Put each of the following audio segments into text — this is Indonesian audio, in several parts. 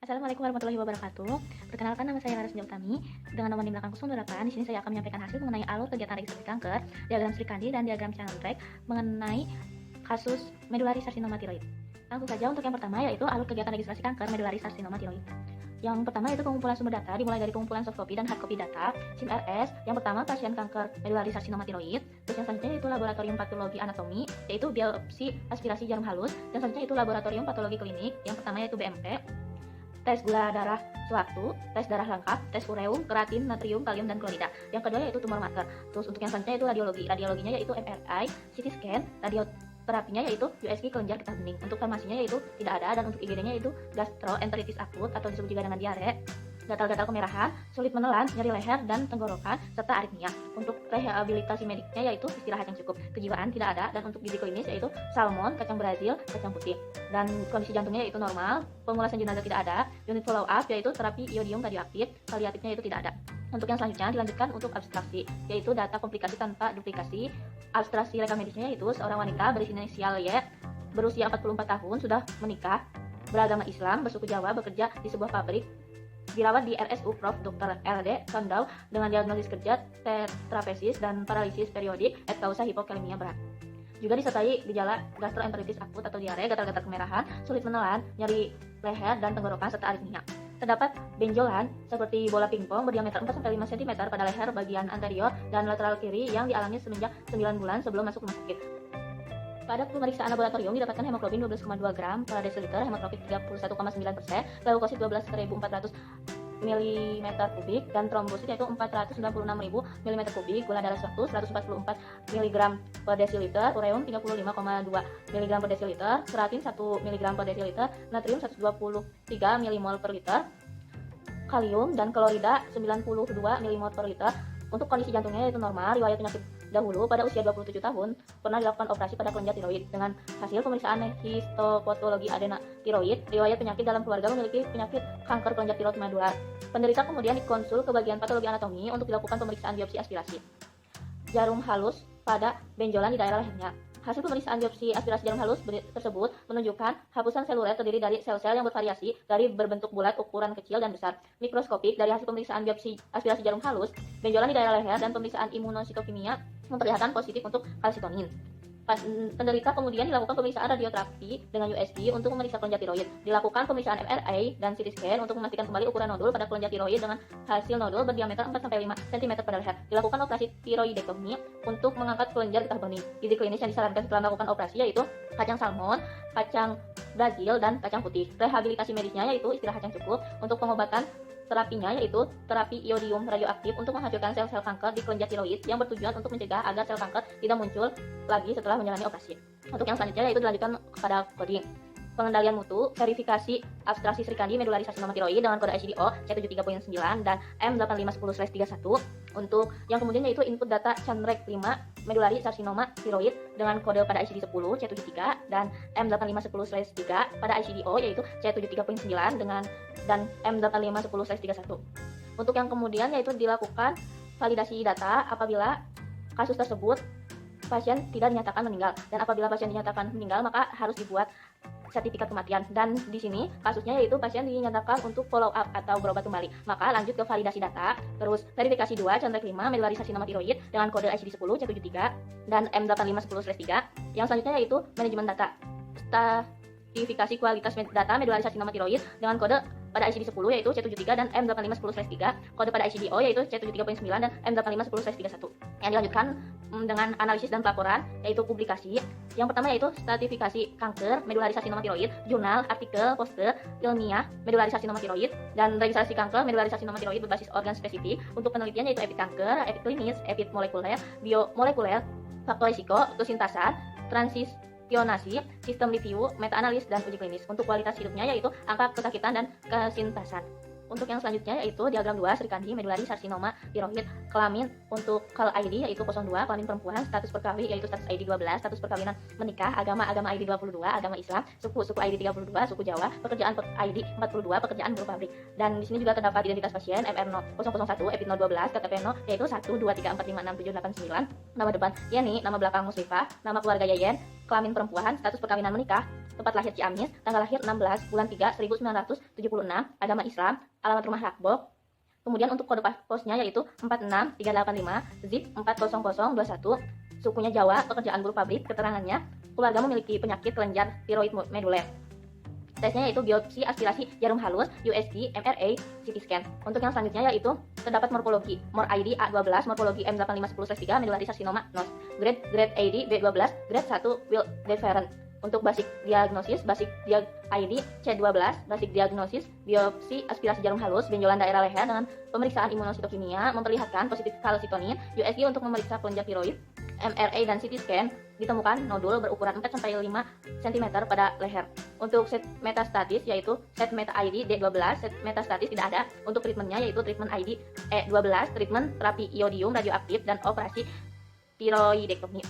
Assalamualaikum warahmatullahi wabarakatuh. Perkenalkan, nama saya Laras Utami. Dengan nomor di belakang 08, di sini saya akan menyampaikan hasil mengenai alur kegiatan registrasi kanker, diagram Sri Kandi, dan diagram Chandrek mengenai kasus medulari sarsinoma tiroid. Langsung saja untuk yang pertama, yaitu alur kegiatan registrasi kanker medulari sarsinoma tiroid. Yang pertama yaitu pengumpulan sumber data, dimulai dari pengumpulan soft copy dan hard copy data, SIM RS. Yang pertama pasien kanker medulari sarsinoma tiroid. Terus yang selanjutnya yaitu laboratorium patologi anatomi, yaitu biopsi aspirasi jarum halus. Dan selanjutnya itu laboratorium patologi klinik. Yang pertama yaitu BMP, tes gula darah sewaktu, tes darah lengkap, tes ureum, keratin, natrium, kalium, dan klorida. Yang kedua yaitu tumor marker. Terus untuk yang selanjutnya itu radiologi. Radiologinya yaitu MRI, CT scan, radioterapinya yaitu USG kelenjar getah bening. Untuk farmasinya yaitu tidak ada, dan untuk IGD-nya yaitu gastroenteritis akut atau disebut juga dengan diare, gatal-gatal kemerahan, sulit menelan, nyeri leher dan tenggorokan, serta aritmia. Untuk rehabilitasi mediknya yaitu istirahat yang cukup, kejiwaan tidak ada, dan untuk gizi klinis yaitu salmon, kacang Brazil, kacang putih. Dan kondisi jantungnya yaitu normal, pemulasan jenazah tidak ada, unit follow up yaitu terapi iodium radioaktif, paliatifnya yaitu tidak ada. Untuk yang selanjutnya dilanjutkan untuk abstraksi, yaitu data komplikasi tanpa duplikasi. Abstraksi rekam medisnya yaitu seorang wanita berinisial Y, berusia 44 tahun, sudah menikah, beragama Islam, bersuku Jawa, bekerja di sebuah pabrik, dirawat di RSU Prof. Dr. LD Sondau dengan diagnosis kerja tetrapesis dan paralisis periodik et causa hipokalemia berat. Juga disertai gejala gastroenteritis akut atau diare, gatal-gatal kemerahan, sulit menelan, nyeri leher dan tenggorokan, serta aritmia. Terdapat benjolan seperti bola pingpong berdiameter 4-5 cm pada leher bagian anterior dan lateral kiri yang dialami semenjak 9 bulan sebelum masuk rumah sakit. Pada pemeriksaan laboratorium didapatkan hemoglobin 12,2 gram per desiliter, hematokrit 31,9%, leukosit 12.400 mm kubik, dan trombosit yaitu 496.000 mm kubik, gula darah sewaktu 144 mg per desiliter, ureum 35,2 mg per desiliter, keratin 1 mg per desiliter, natrium 123 mmol per liter, kalium dan klorida 92 mmol per liter. Untuk kondisi jantungnya yaitu normal, riwayat penyakit dahulu pada usia 27 tahun pernah dilakukan operasi pada kelenjar tiroid. Dengan hasil pemeriksaan histopatologi adena tiroid, riwayat penyakit dalam keluarga memiliki penyakit kanker kelenjar tiroid medular. Penderita kemudian dikonsul ke bagian patologi anatomi untuk dilakukan pemeriksaan biopsi aspirasi jarum halus pada benjolan di daerah lehernya. Hasil pemeriksaan biopsi aspirasi jarum halus tersebut menunjukkan hapusan seluler terdiri dari sel-sel yang bervariasi dari berbentuk bulat, ukuran kecil dan besar. Mikroskopik dari hasil pemeriksaan biopsi aspirasi jarum halus, benjolan di daerah leher, dan pemeriksaan imunositokimia memperlihatkan positif untuk kalsitonin. Penderita kemudian dilakukan pemeriksaan radioterapi dengan USG untuk memeriksa kelenjar tiroid. Dilakukan pemeriksaan MRI dan CT scan untuk memastikan kembali ukuran nodul pada kelenjar tiroid dengan hasil nodul berdiameter 4-5 cm pada leher. Dilakukan operasi tiroidektomi untuk mengangkat kelenjar getah bening. Gizi klinis yang disarankan setelah melakukan operasi yaitu kacang salmon, kacang Brazil, dan kacang putih. Rehabilitasi medisnya yaitu istirahat yang cukup. Untuk pengobatan terapinya yaitu terapi iodium radioaktif untuk menghancurkan sel-sel kanker di kelenjar tiroid yang bertujuan untuk mencegah agar sel kanker tidak muncul lagi setelah menjalani operasi. Untuk yang selanjutnya yaitu dilanjutkan kepada coding. Pengendalian mutu, verifikasi abstraksi Sri Kandi medulari sarsinoma tiroid dengan kode ICD-O C73.9 dan M8510/31. Untuk yang kemudian yaitu input data Chandrek 5 medulari sarsinoma tiroid dengan kode pada ICD-10 C73 dan M8510/3 pada ICD-O yaitu C73.9 dan M8510/31. Untuk yang kemudian yaitu dilakukan validasi data apabila kasus tersebut pasien tidak dinyatakan meninggal, dan apabila pasien dinyatakan meninggal maka harus dibuat sertifikat kematian. Dan di sini kasusnya yaitu pasien dinyatakan untuk follow up atau berobat kembali. Maka lanjut ke validasi data, terus verifikasi 2 Chandrek 5 medulari sarsinoma tiroid dengan kode ICD-10 C73 dan M8510/3. Yang selanjutnya yaitu manajemen data, stratifikasi kualitas data medulari sarsinoma tiroid dengan kode pada ICD-10 yaitu C73 dan M8510/3, kode pada ICD-O yaitu C73.9 dan M8510/31. Yang dilanjutkan dengan analisis dan pelaporan yaitu publikasi. Yang pertama yaitu stratifikasi kanker medulari sarsinoma tiroid, jurnal, artikel, poster ilmiah medulari sarsinoma tiroid, dan registrasi kanker medulari sarsinoma tiroid berbasis organ spesifik. Untuk penelitian yaitu epid kanker, epid klinis, epid molekuler, biomolekuler, faktor risiko, kesintasan, transisionasi, sistem review, meta-analis, dan uji klinis. Untuk kualitas hidupnya yaitu angka kesakitan dan kesintasan. Untuk yang selanjutnya yaitu diagram 2 Sri Kandi medulari sarsinoma tiroid, kelamin. Untuk call ID yaitu 02, kelamin perempuan, status perkawin yaitu status ID 12, status perkawinan menikah, agama ID 22, agama Islam, suku ID 32, suku Jawa, pekerjaan ID 42, pekerjaan buruh pabrik. Dan di sini juga terdapat identitas pasien MR001, EPID 012, KTP 0 yaitu 123456789, nama depan Yani, nama belakang Musrifah, nama keluarga Yayen, kelamin perempuan, status perkawinan menikah, tempat lahir Ciamis, tanggal lahir 16 bulan 3 1976, agama Islam, alamat rumah Rakbok. Kemudian untuk kode posnya yaitu 46385, zip 40021, sukunya Jawa, pekerjaan buruh pabrik, keterangannya keluarga memiliki penyakit kelenjar tiroid meduler. Tesnya yaitu biopsi aspirasi jarum halus, USG, MRA, CT scan. Untuk yang selanjutnya yaitu terdapat morfologi, MOR ID A12, morfologi M8510/3, medullary carcinoma, NOS. Grade ID B12, grade 1 will different. Untuk basic diagnosis, ID C12, basic diagnosis, biopsi aspirasi jarum halus, benjolan daerah leher dengan pemeriksaan imunositokimia memperlihatkan positif kalsitonin, USG untuk memeriksa kelenjar tiroid, MRA dan CT scan ditemukan nodul berukuran 4-5 cm pada leher. Untuk set metastatis yaitu set meta ID D12, set metastatis tidak ada. Untuk treatmentnya yaitu treatment ID E12, treatment terapi iodium radioaktif dan operasi tiroidektomi.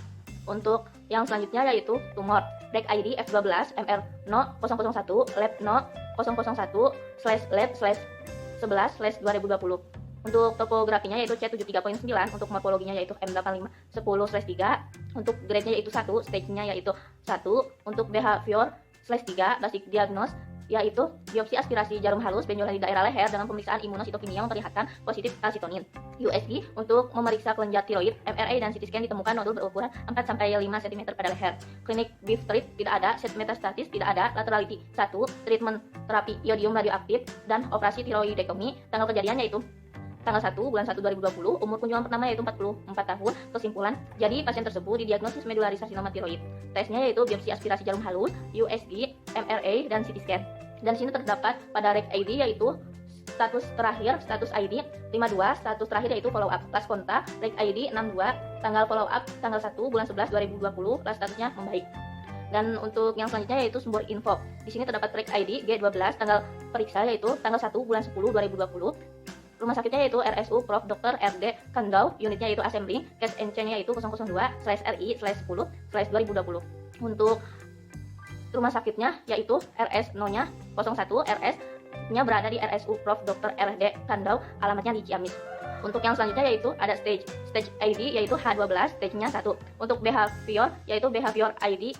Untuk yang selanjutnya yaitu tumor, break ID F12 MR 001 lab 001/lab/11/2020. Untuk topografinya yaitu C73.9, untuk morfologinya yaitu M8510/3, untuk grade-nya yaitu 1, stage-nya yaitu 1, untuk behavior/3, basic diagnose yaitu biopsi aspirasi jarum halus, benjolan di daerah leher dengan pemeriksaan imunositokimia memperlihatkan positif kalsitonin. USG untuk memeriksa kelenjar tiroid, MRA dan CT scan ditemukan nodul berukuran 4-5 cm pada leher. Klinik BIF-treat tidak ada, set metastatis tidak ada, laterality 1, treatment terapi iodium radioaktif dan operasi tiroidektomi. Tanggal kejadian yaitu tanggal 1 bulan 1 2020, umur kunjungan pertama yaitu 44 tahun. Kesimpulan, jadi pasien tersebut didiagnosis medullary carcinoma tiroid. Tesnya yaitu biopsi aspirasi jarum halus, USG, MRA dan CT scan. Dan sini terdapat pada reg ID yaitu status terakhir, status ID 52, status terakhir yaitu follow up. Kelas kontak, reg ID 62, tanggal follow up tanggal 1 bulan 11 2020, kelas statusnya membaik. Dan untuk yang selanjutnya yaitu sumber info. Di sini terdapat reg ID G12, tanggal periksa yaitu tanggal 1 bulan 10 2020. Rumah sakitnya yaitu RSU Prof. Dr. RD Kandau, unitnya yaitu assembly, case NC-nya yaitu 002/RI/10/2020. Untuk rumah sakitnya yaitu RS No-nya 01, RS-nya berada di RSU Prof. Dr. RD Kandau, alamatnya di Ciamis. Untuk yang selanjutnya yaitu ada stage ID yaitu H12, stage-nya 1. Untuk behavior yaitu behavior ID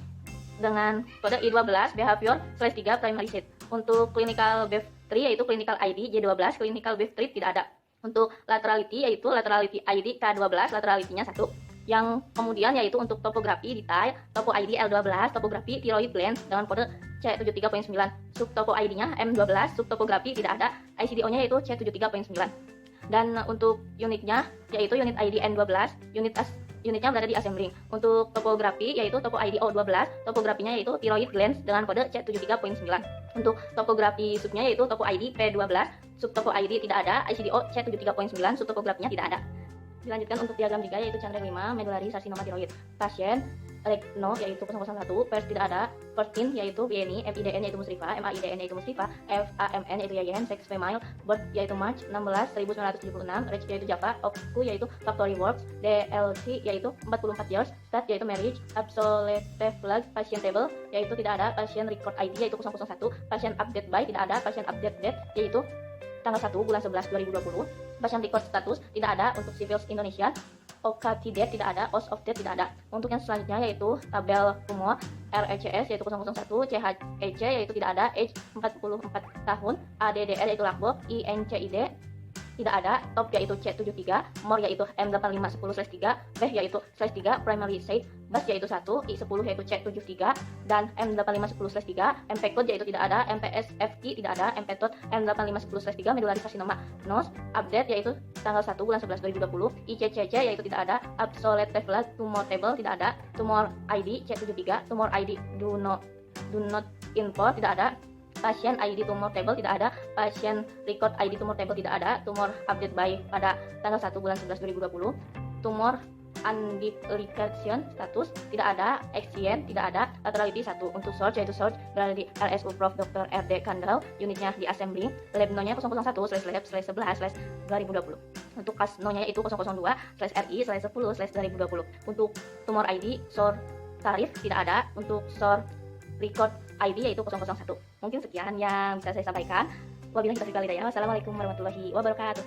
dengan kode I12, behavior/3 primary set. Untuk clinical BEF3 yaitu clinical ID J12, clinical BEF3 tidak ada. Untuk laterality yaitu laterality ID K12, laterality-nya 1. Yang kemudian yaitu untuk topografi detail, topo ID L12, topografi thyroid gland dengan kode C73.9. Subtopo ID-nya M12, subtopografi tidak ada, ICDO-nya yaitu C73.9. Dan untuk unitnya yaitu unit ID N12, unitnya berada di assembling. Untuk topografi yaitu topo ID O12, topografinya yaitu thyroid glands dengan kode C73.9. Untuk topografi subnya yaitu topo ID P12, subtopo ID tidak ada, ICDO C73.9, subtopografinya tidak ada. Dilanjutkan untuk diagram 3 yaitu Chandra 5, medullary carcinoma tiroid. Pasien Regno yaitu 001, pers tidak ada, Pertin yaitu BNI, FIDN yaitu Musrifah, MAIDN yaitu Musrifah, FAMN yaitu Yayan, sex female, birth yaitu March 16 1976, reg yaitu Java, OKU yaitu Factory Works, DLC yaitu 44 years, stat yaitu marriage, absolute flag, patient table yaitu tidak ada, patient record ID yaitu 001, patient update by tidak ada, patient update date yaitu tanggal 1 bulan 11 2020, patient record status tidak ada. Untuk civils Indonesia, OKT date tidak ada, OS of date tidak ada. Untuk yang selanjutnya yaitu tabel tumor, RECS yaitu 001, CHEC yaitu tidak ada, age 44 tahun, ADDR yaitu Lakbo, INCID tidak ada, top yaitu C73, MOR yaitu M8510/3, BEH yaitu /3, primary site, BAS yaitu 1, I10 yaitu C73, dan M8510/3, MP code yaitu tidak ada, MPSFI tidak ada, MP code M8510/3, medullary carcinoma, NOS, update yaitu tanggal 1 bulan 11 2020, ICCC yaitu tidak ada, absolute flag, tumor table tidak ada, tumor ID C73, tumor ID do not info tidak ada, pasien ID tumor table tidak ada, pasien record ID tumor table tidak ada, tumor update by pada tanggal 1 bulan 11 2020, tumor unduplication status tidak ada, XCN tidak ada, laterality 1. Untuk source yaitu source berada di RSU Prof. Dr. RD Kandau, unitnya di assembly, lab no-nya 001/lab/2020. Untuk kas no-nya itu 002/RI/10/2020. Untuk tumor ID, source tarif tidak ada, untuk source record ID yaitu 001. Mungkin sekian yang bisa saya sampaikan. Wabillahi taufiq wal hidayah. Wassalamualaikum warahmatullahi wabarakatuh.